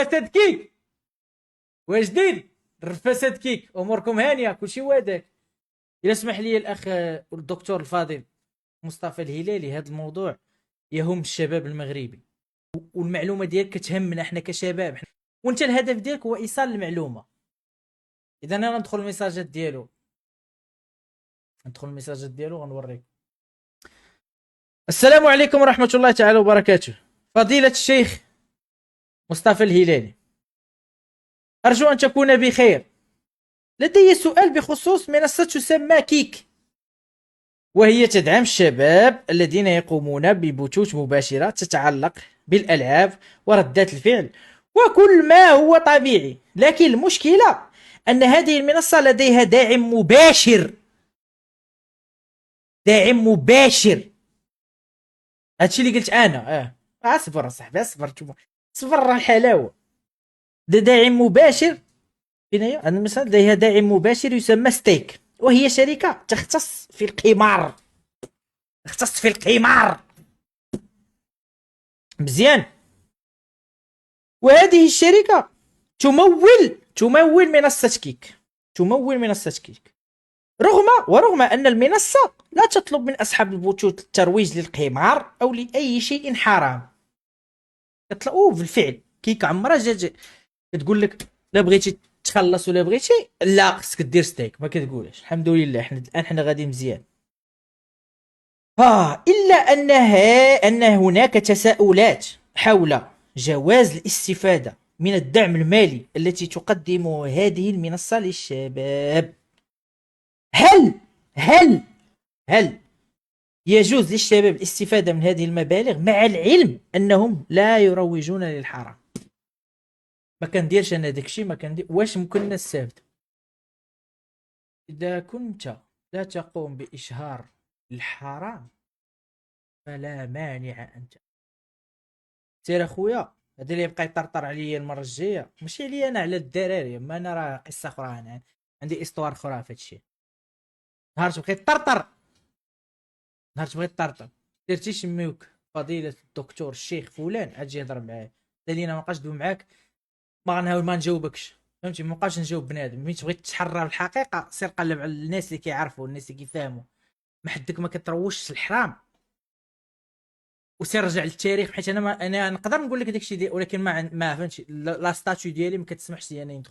فساد كيك وجديد. فساد كيك، اموركم هانيه، كلشي وادك. الا سمح لي الاخ الدكتور الفاضل مصطفى الهلالي، هذا الموضوع يهم الشباب المغربي، والمعلومه ديالك كتهمنا احنا كشباب، وانت الهدف ديالك هو ايصال المعلومه. اذا انا ندخل الميساجات ديالو، غنوريك. السلام عليكم ورحمه الله تعالى وبركاته. فضيله الشيخ مصطفى الهلالي، ارجو ان تكون بخير. لدي سؤال بخصوص منصه تسمى كيك، وهي تدعم الشباب الذين يقومون ببثوث مباشرة تتعلق بالألعاب وردات الفعل وكل ما هو طبيعي. لكن المشكلة أن هذه المنصة لديها داعم مباشر. داعم مباشر، هادشي اللي قلت أنا. اصبر اصاحبي، اصبر، صبر الحلاوة. ده داعم مباشر. فين هي؟ أنا مثلا لديها داعم مباشر يسمى ستيك، وهي شركة تختص في القمار. مزيان. وهذه الشركة تمول منصة كيك. رغم أن المنصة لا تطلب من أصحاب البثوث الترويج للقمار أو لأي شيء حرام. كتلاقوه بالفعل كيك عمرها جات كتقول لك لا بغيتي تخلص ولا بغيتي لا خصك دير ستيك، ما كتقولش الحمد لله احنا الآن غادي مزيان. إلا أن هناك تساؤلات حول جواز الاستفادة من الدعم المالي التي تقدم هذه المنصة للشباب. هل هل هل يجوز للشباب الاستفادة من هذه المبالغ مع العلم أنهم لا يروجون للحرام؟ ما كنديرش أنا داكشي، ما كندير. واش ممكن نستافد؟ إذا كنت لا تقوم بإشهار الحرام فلا مانع أن سير اخويا. هذا اللي يبقى يطرطر عليا المره الجايه ماشي عليا انا، على الدراري. ما انا راه قصه اخرى، انا عندي استوار اخرى في هادشي. نهار تبغي تطرطر، درتي شميوك فضيله الدكتور الشيخ فلان اجي يهضر معايا، قال لي انا ما بقاش ندوي معاك، ما نجاوبكش. فهمتي؟ ما بقاش نجاوب بنادم. ملي تبغي تحرر الحقيقه سير قلب على الناس اللي كيعرفوا، الناس اللي كيفهموا. ما حدك ما كتروجش الحرام، وسير رجع للتاريخ. حيت انا نقدر نقول لك داكشي ديال، ولكن ما فهمتش لا ستاتيو ديالي ما كتسمحش لي انا